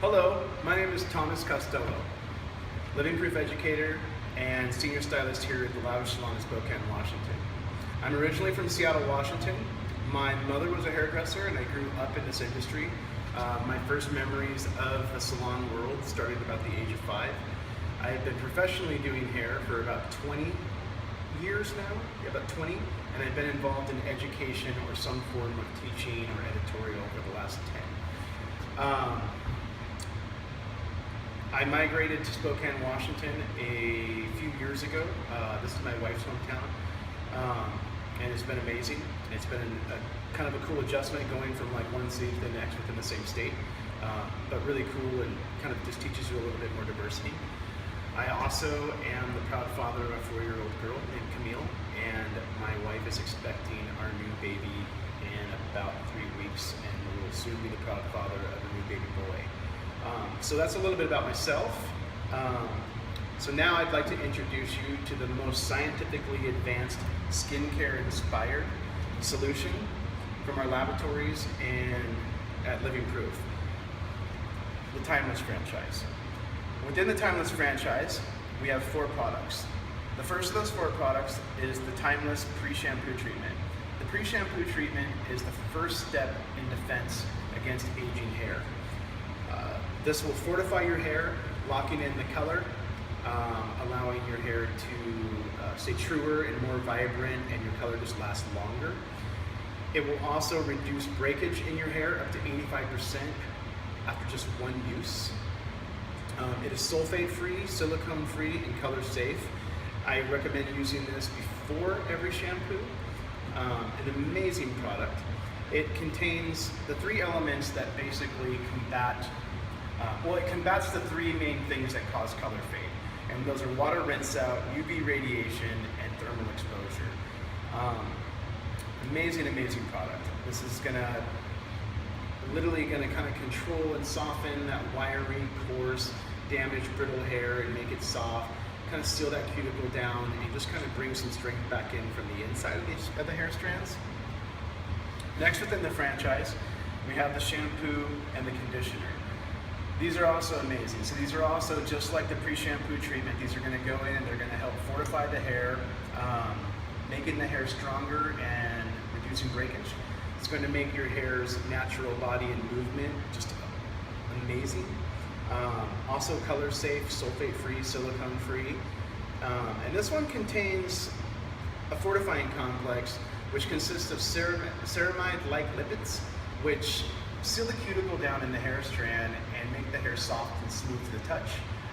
Hello, my name is Thomas Costello, living proof educator and senior stylist here at the Lavish Salon in Spokane, Washington. I'm originally from Seattle, Washington. My mother was a hairdresser and I grew up in this industry. My first memories of the salon world started about the age of 5. I had been professionally doing hair for about 20 years now, about 20, and I've been involved in education or some form of teaching or editorial for the last 10. I migrated to Spokane, Washington a few years ago. This is my wife's hometown, and it's been amazing. It's been a kind of a cool adjustment going from like one city to the next within the same state, but really cool and kind of just teaches you a little bit more diversity. I also am the proud father of a 4-year-old girl named Camille, and my wife is expecting our new baby in about 3 weeks, and will soon be the proud father of a new baby boy. So that's a little bit about myself. So now I'd like to introduce you to the most scientifically advanced skincare inspired solution from our laboratories and at Living Proof, the Timeless franchise. Within the Timeless franchise, we have 4 products. The first of those 4 products is the Timeless Pre-Shampoo Treatment. The pre-shampoo treatment is the first step in defense against aging hair. This will fortify your hair, locking in the color, allowing your hair to stay truer and more vibrant, and your color just lasts longer. It will also reduce breakage in your hair up to 85% after just one use. It is sulfate-free, silicone-free, and color-safe. I recommend using this before every shampoo. An amazing product. It contains the 3 elements that basically combat it combats the 3 main things that cause color fade, and those are water rinse out, UV radiation, and thermal exposure. Amazing product. This is literally gonna kind of control and soften that wiry, coarse, damaged, brittle hair and make it soft, kind of seal that cuticle down, and just kind of bring some strength back in from the inside of the hair strands. Next within the franchise, we have the shampoo and the conditioner. These are also amazing. So these are also just like the pre-shampoo treatment. These are going to go in and they're going to help fortify the hair, making the hair stronger and reducing breakage. It's going to make your hair's natural body and movement just amazing. Also color safe, sulfate free, silicone free. And this one contains a fortifying complex which consists of ceramide-like lipids, which seal the cuticle down in the hair strand and make the hair soft and smooth to the touch.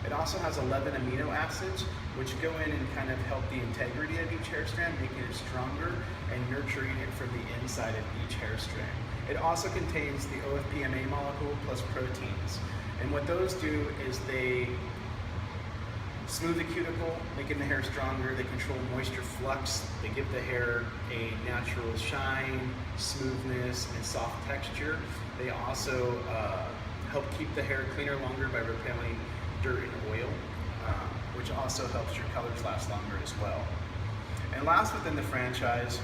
It also has 11 amino acids, which go in and kind of help the integrity of each hair strand, making it stronger and nurturing it from the inside of each hair strand. It also contains the OFPMA molecule plus proteins. And what those do is they smooth the cuticle, making the hair stronger. They control moisture flux. They give the hair a natural shine, smoothness, and soft texture. They also help keep the hair cleaner longer by repelling dirt and oil, which also helps your colors last longer as well. And last within the franchise,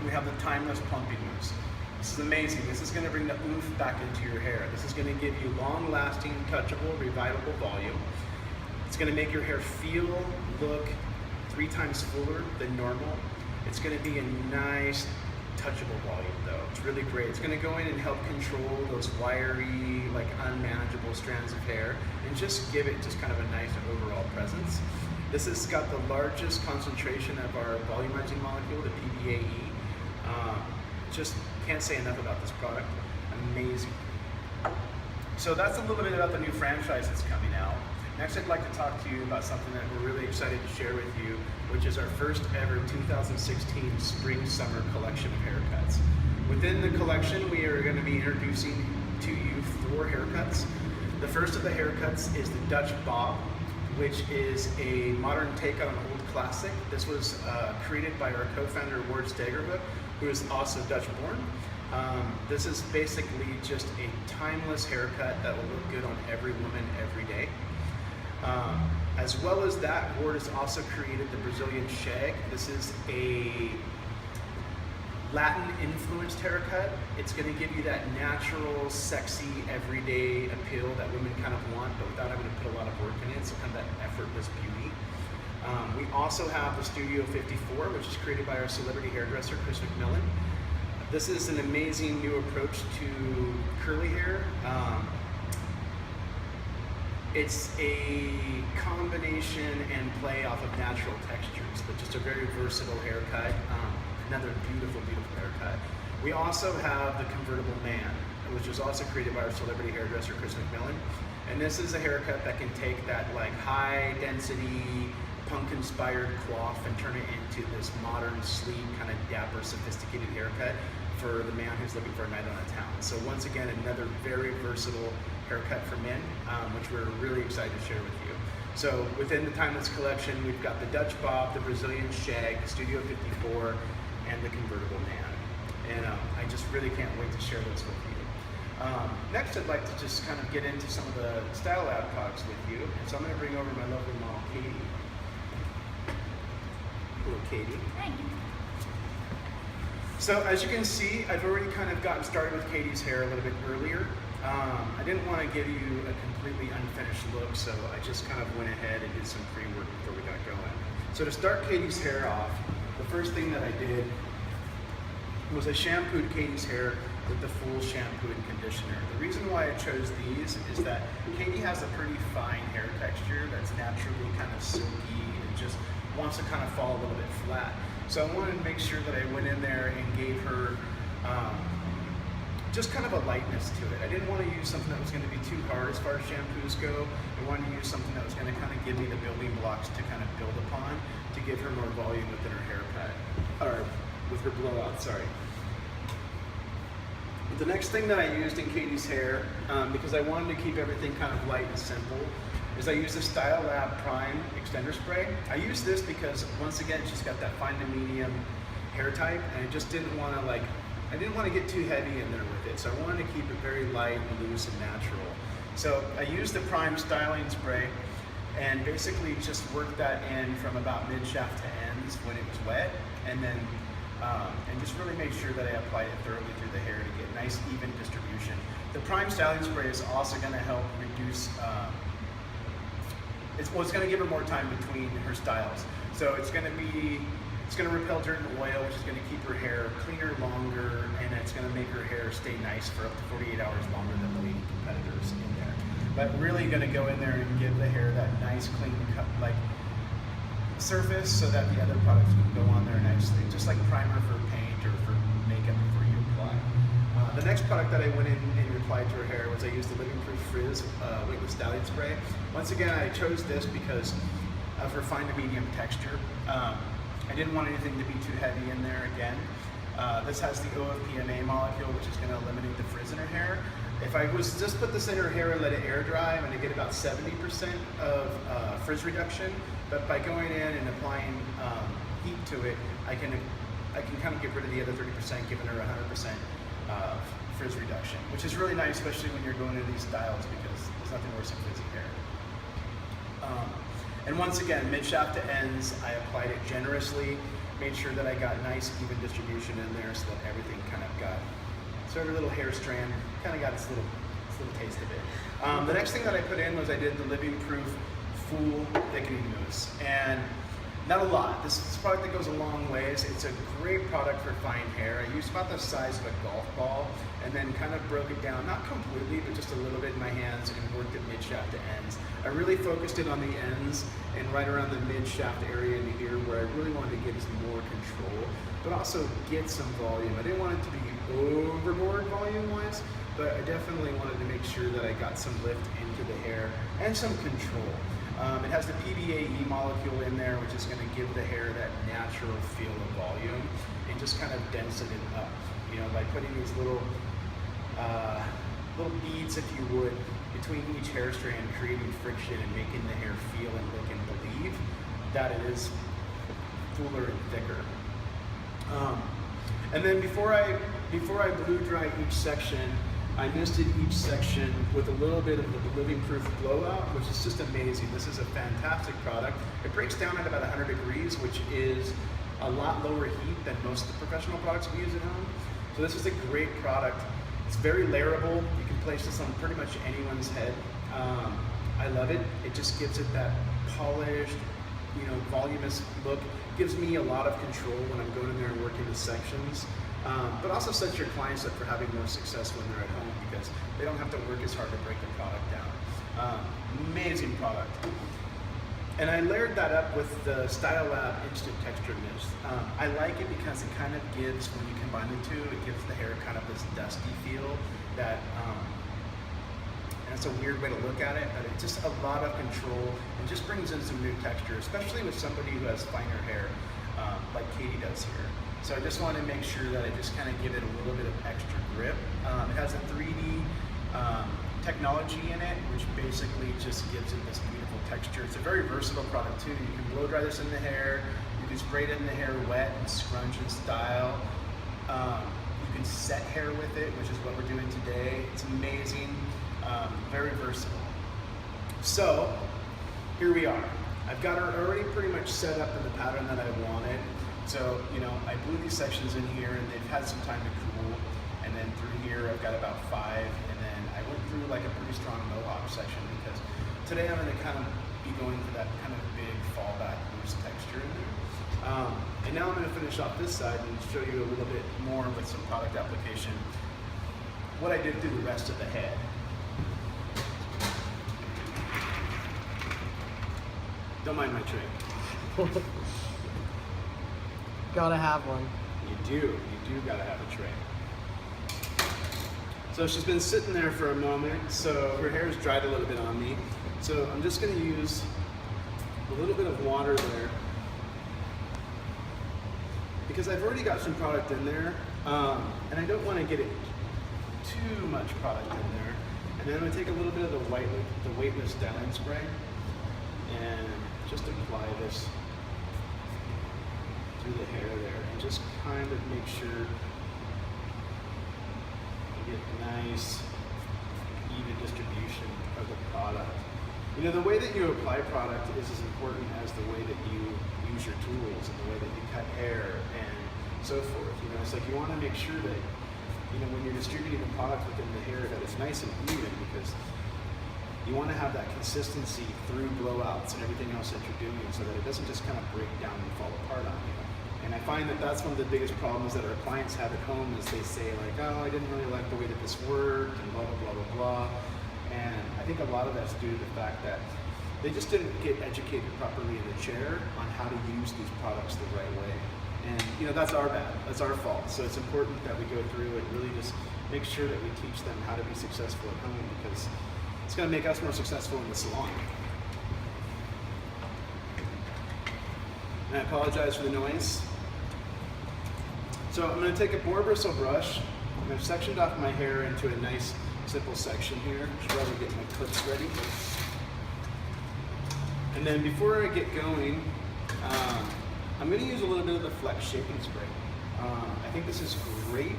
we have the Timeless Plumping Mousse. This is amazing. This is going to bring the oomph back into your hair. This is going to give you long-lasting, touchable, revivable volume. It's going to make your hair feel, look 3 times fuller than normal. It's going to be a nice, touchable volume though. It's really great. It's going to go in and help control those wiry, like unmanageable strands of hair and just give it just kind of a nice overall presence. This has got the largest concentration of our volumizing molecule, the PBAE. Just can't say enough about this product. Amazing. So that's a little bit about the new franchise that's coming out. Next, I'd like to talk to you about something that we're really excited to share with you, which is our first ever 2016 Spring-Summer collection of haircuts. Within the collection, we are going to be introducing to you 4 haircuts. The first of the haircuts is the Dutch Bob, which is a modern take on an old classic. This was created by our co-founder, Ward Stegerhoek, who is also Dutch-born. This is basically just a timeless haircut that will look good on every woman every day. As well as that, Ward has also created the Brazilian Shag. This is a Latin influenced haircut. It's going to give you that natural, sexy, everyday appeal that women kind of want, but without having to put a lot of work in it, so kind of that effortless beauty. We also have the Studio 54, which is created by our celebrity hairdresser, Chris McMillan. This is an amazing new approach to curly hair. It's a combination and play off of natural textures, but just a very versatile haircut. Another beautiful, beautiful haircut. We also have the Convertible Man, which was also created by our celebrity hairdresser, Chris McMillan. And this is a haircut that can take that like high density, punk-inspired coif and turn it into this modern, sleek, kind of dapper, sophisticated haircut for the man who's looking for a night on the town. So once again, another very versatile haircut for men, which we're really excited to share with you. So within the Timeless collection, we've got the Dutch Bob, the Brazilian Shag, Studio 54, and the Convertible Man. And I just really can't wait to share those with you. Next, I'd like to just kind of get into some of the Style Lab products with you. And so I'm going to bring over my lovely model, Katie. Hello, Katie. Hi. So as you can see, I've already kind of gotten started with Katie's hair a little bit earlier. I didn't want to give you a completely unfinished look, so I just kind of went ahead and did some pre-work before we got going. So to start Katie's hair off, the first thing that I did was I shampooed Katie's hair with the full shampoo and conditioner. The reason why I chose these is that Katie has a pretty fine hair texture that's naturally kind of silky and just wants to kind of fall a little bit flat. So I wanted to make sure that I went in there and gave her just kind of a lightness to it. I didn't want to use something that was going to be too hard as far as shampoos go. I wanted to use something that was going to kind of give me the building blocks to kind of build upon to give her more volume within her haircut, or with her blowout, sorry. The next thing that I used in Katie's hair, because I wanted to keep everything kind of light and simple, is I used the Style Lab Prime Extender Spray. I use this because, once again, she's got that fine to medium hair type, and I just didn't want to I didn't want to get too heavy in there with it, so I wanted to keep it very light and loose and natural. So I used the Prime Styling Spray and basically just worked that in from about mid-shaft to ends when it was wet, and then and just really made sure that I applied it thoroughly through the hair to get nice even distribution. The Prime Styling Spray is also going to help reduce, it's going to give her more time between her styles. So it's going to repel dirt and oil, which is going to keep her hair cleaner, longer, and it's going to make her hair stay nice for up to 48 hours longer than the leading competitors in there. But really going to go in there and give the hair that nice, clean cut, like surface, so that the other products can go on there nicely, just like primer for paint or for makeup before you apply. The next product that I went in and applied to her hair was I used the Living Proof Frizz Weightless Styling Spray. Once again, I chose this because of her fine to medium texture. I didn't want anything to be too heavy in there again. This has the OFPMA molecule, which is going to eliminate the frizz in her hair. If I was just put this in her hair and let it air dry, I'm going to get about 70% of frizz reduction. But by going in and applying heat to it, I can kind of get rid of the other 30%, giving her 100% frizz reduction, which is really nice, especially when you're going into these styles, because there's nothing worse than frizzy hair. And once again, mid-shaft to ends, I applied it generously, made sure that I got nice, even distribution in there so that everything kind of got, so every little hair strand kind of got its little taste of it. The next thing that I put in was I did the Living Proof Full Thickening Mousse. And not a lot. This is a product that goes a long ways. It's a great product for fine hair. I used about the size of a golf ball and then kind of broke it down, not completely, but just a little bit in my hands, and worked it mid-shaft to ends. I really focused it on the ends and right around the mid-shaft area in the ear where I really wanted to get some more control, but also get some volume. I didn't want it to be overboard volume-wise, but I definitely wanted to make sure that I got some lift into the hair and some control. It has the PBAE molecule in there, which is going to give the hair that natural feel of volume and just kind of densen it up. You know, by putting these little beads, if you would, between each hair strand, creating friction and making the hair feel and look and believe that it is fuller and thicker. And then before I blew dry each section, I misted each section with a little bit of the Living Proof Blowout, which is just amazing. This is a fantastic product. It breaks down at about 100 degrees, which is a lot lower heat than most of the professional products we use at home. So this is a great product. It's very layerable. You can place this on pretty much anyone's head. I love it. It just gives it that polished, voluminous look. Gives me a lot of control when I'm going in there and working the sections. But also sets your clients up for having more success when they're at home because they don't have to work as hard to break the product down. Amazing product. And I layered that up with the Style Lab Instant Texture Mist. I like it because it kind of gives, when you combine the two, it gives the hair kind of this dusty feel that, and it's a weird way to look at it, but it's just a lot of control and just brings in some new texture, especially with somebody who has finer hair, like Katie does here. So I just want to make sure that I just kind of give it a little bit of extra grip. It has a 3D technology in it, which basically just gives it this beautiful texture. It's a very versatile product too. You can blow dry this in the hair, you can spray it in the hair wet and scrunch and style. You can set hair with it, which is what we're doing today. It's amazing, very versatile. So here we are. I've got her already pretty much set up in the pattern that I wanted. So, I blew these sections in here and they've had some time to cool. And then through here, I've got about 5. And then I went through like a pretty strong mohawk section because today I'm going to kind of be going for that kind of big fallback loose texture in there. And now I'm going to finish off this side and show you a little bit more with some product application, what I did through the rest of the head. Don't mind my tray. Gotta have one. You do gotta have a tray. So she's been sitting there for a moment, so her hair's dried a little bit on me. So I'm just gonna use a little bit of water there because I've already got some product in there, and I don't wanna get it too much product in there. And then I'm gonna take a little bit of the weightless styling spray and just apply this the hair there and just kind of make sure you get nice even distribution of the product. The way that you apply product is as important as the way that you use your tools and the way that you cut hair and so forth. It's like you want to make sure that when you're distributing the product within the hair that it's nice and even because you want to have that consistency through blowouts and everything else that you're doing so that it doesn't just kind of break down and fall apart on you. And I find that that's one of the biggest problems that our clients have at home is they say like, oh, I didn't really like the way that this worked and blah, blah, blah, blah, blah. And I think a lot of that's due to the fact that they just didn't get educated properly in the chair on how to use these products the right way. And that's our bad, that's our fault. So it's important that we go through and really just make sure that we teach them how to be successful at home because it's gonna make us more successful in the salon. And I apologize for the noise. So I'm going to take a boar bristle brush, and I've sectioned off my hair into a nice simple section here. Just rather get my clips ready. And then before I get going, I'm going to use a little bit of the Flex Shaping Spray. I think this is great.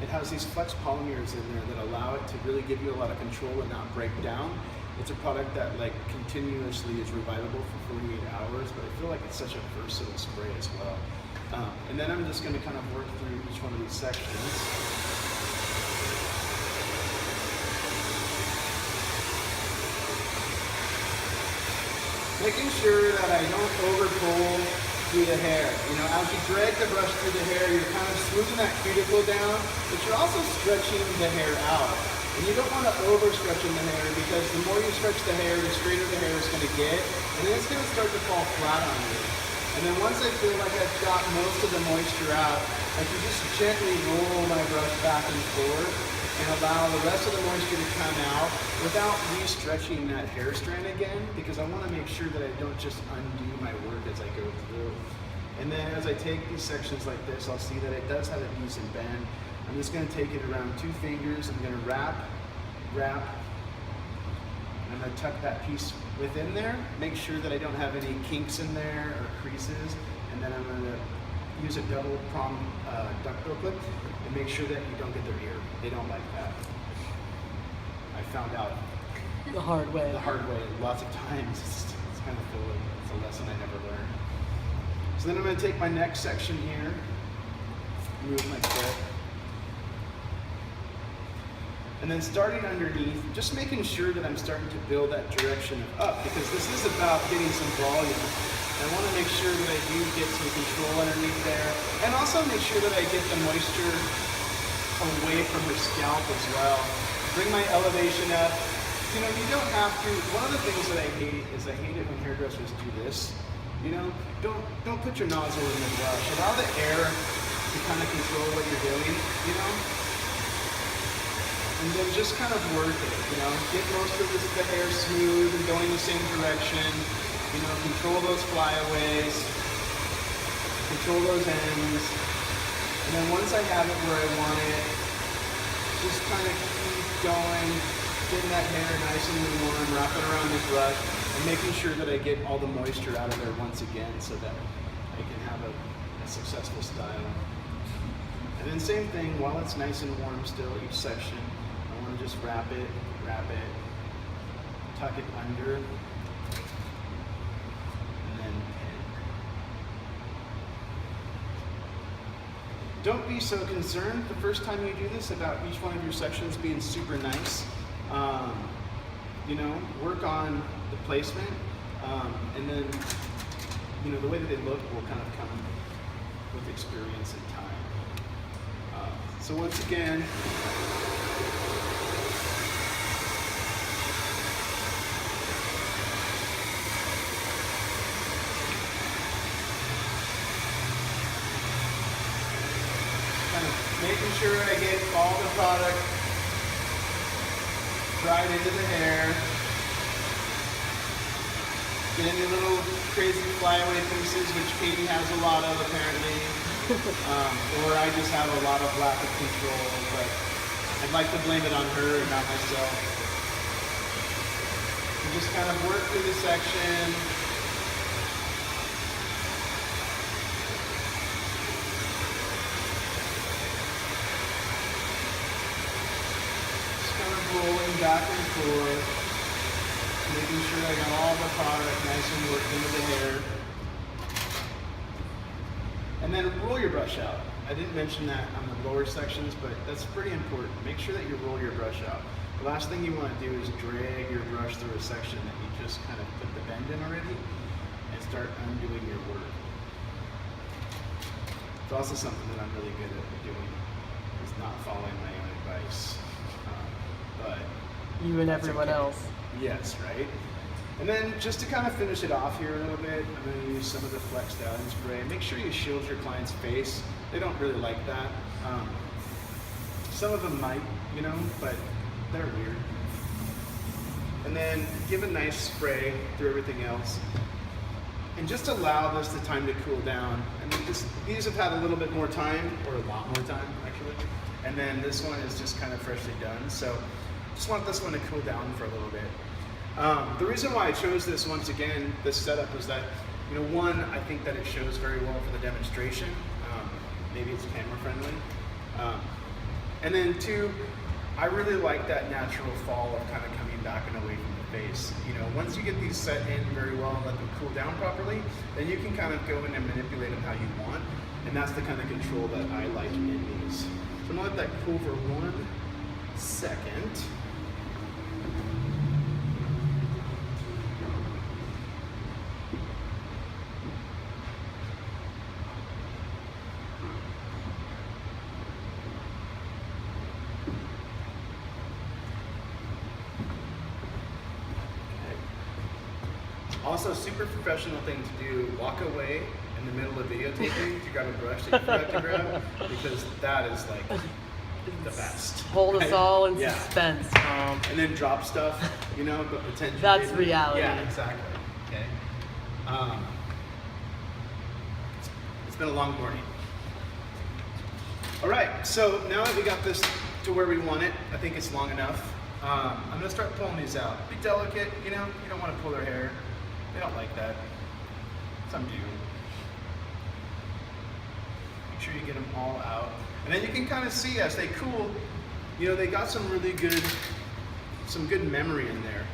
It has these flex polymers in there that allow it to really give you a lot of control and not break down. It's a product that continuously is revivable for 48 hours, but I feel like it's such a versatile spray as well. And then I'm just going to kind of work through each one of these sections. Making sure that I don't over pull through the hair. As you drag the brush through the hair, you're kind of smoothing that cuticle down, but you're also stretching the hair out. And you don't want to overstretch in the hair because the more you stretch the hair, the straighter the hair is going to get, and then it's going to start to fall flat on you. And then once I feel like I've got most of the moisture out, I can just gently roll my brush back and forth and allow the rest of the moisture to come out without re-stretching that hair strand again because I want to make sure that I don't just undo my work as I go through. And then as I take these sections like this, I'll see that it does have a decent bend. I'm just going to take it around 2 fingers. I'm going to wrap, and I'm going to tuck that piece within there. Make sure that I don't have any kinks in there or creases. And then I'm going to use a double prong duckbill clip and make sure that you don't get their ear. They don't like that. I found out the hard way. Lots of times. It's kind of cool. It's a lesson I never learned. So then I'm going to take my next section here, move my foot, and then starting underneath, just making sure that I'm starting to build that direction of up, because this is about getting some volume. I want to make sure that I do get some control underneath there, and also make sure that I get the moisture away from her scalp as well. Bring my elevation up. You know, you don't have to. One of the things that I hate is I hate it when hairdressers do this. You know, don't put your nozzle in the brush. Allow the air to kind of control what you're doing. You know, and then just kind of work it. You know, get most of the hair smooth and going the same direction. You know, control those flyaways, control those ends, and then once I have it where I want it, just kind of keep going, getting that hair nice and warm, wrap it around the brush, and making sure that I get all the moisture out of there once again so that I can have a successful style. And then same thing, while it's nice and warm still, each section, I want to just wrap it, tuck it under, don't be so concerned the first time you do this about each one of your sections being super nice. You know, work on the placement, and then, you know, the way that they look will kind of come with experience and time. So once again, making sure I get all the product dried into the hair. Get any little crazy flyaway pieces, which Katie has a lot of apparently. Or I just have a lot of lack of control, but I'd like to blame it on her and not myself. And just kind of work through the section. Rolling back and forth, making sure I got all the product nice and worked into the hair. And then roll your brush out. I didn't mention that on the lower sections, but that's pretty important. Make sure that you roll your brush out. The last thing you want to do is drag your brush through a section that you just kind of put the bend in already and start undoing your work. It's also something that I'm really good at doing, is not following my own advice. But you and everyone else. Yes, right? And then just to kind of finish it off here a little bit, I'm going to use some of the Flex Stallion spray. Make sure you shield your client's face. They don't really like that. Some of them might, you know, but they're weird. And then give a nice spray through everything else. And just allow this the time to cool down. And these have had a little bit more time, or a lot more time actually. And then this one is just kind of freshly done. So just want this one to cool down for a little bit. The reason why I chose this, once again, this setup, is that, you know, one, I think that it shows very well for the demonstration. Maybe it's camera friendly. And then two, I really like that natural fall of kind of coming back and away from the face. You know, once you get these set in very well and let them cool down properly, then you can kind of go in and manipulate them how you want. And that's the kind of control that I like in these. So I'm gonna let that cool for 1 second. Also, super professional thing to do, walk away in the middle of videotaping to grab a brush that you forgot to grab, because that is like the best. Hold us all in Yeah. suspense. And then drop stuff, you know, but pretend you That's didn't. reality. Yeah, exactly. Okay. It's been a long morning. All right, so now that we got this to where we want it, I think it's long enough. I'm gonna start pulling these out. Be delicate, you know, you don't want to pull their hair. They don't like that. Some do. Make sure you get them all out. And then you can kind of see as they cool, you know, they got some really good, some good memory in there.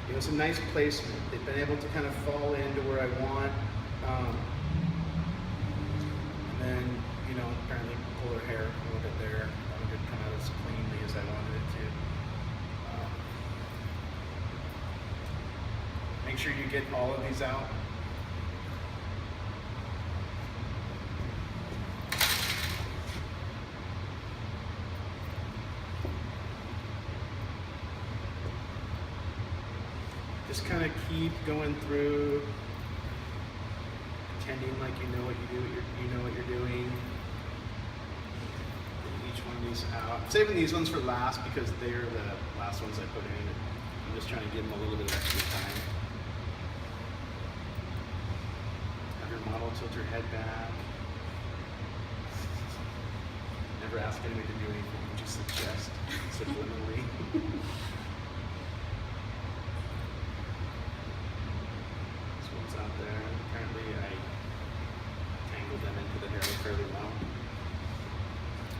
You know, some nice placement. They've been able to kind of fall into where I want. then, apparently pull her hair a little bit there. That one didn't come out as cleanly as I wanted it to. Make sure you get all of these out. Just kind of keep going through, pretending like you know what you're doing. Get each one of these out. I'm saving these ones for last because they're the last ones I put in. I'm just trying to give them a little bit of extra time. Have your model tilt her head back. Never ask anybody to do anything, just suggest subliminally. Out there. Apparently I tangled them into the hair fairly well.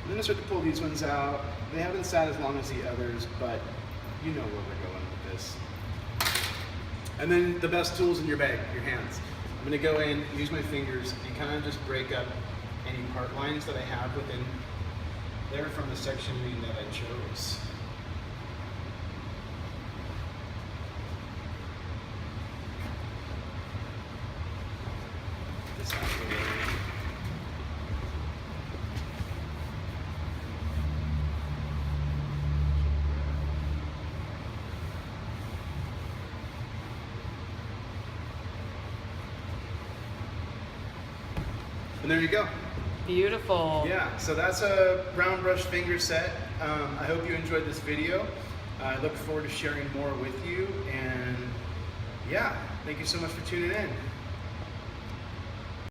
I'm going to start to pull these ones out. They haven't sat as long as the others, but you know where we're going with this. And then the best tools in your bag, your hands. I'm going to go in, use my fingers, and kind of just break up any part lines that I have within there from the sectioning that I chose. This out of the way. And there you go. Beautiful. Yeah, so that's a brown brush finger set. I hope you enjoyed this video. I look forward to sharing more with you. And yeah, thank you so much for tuning in.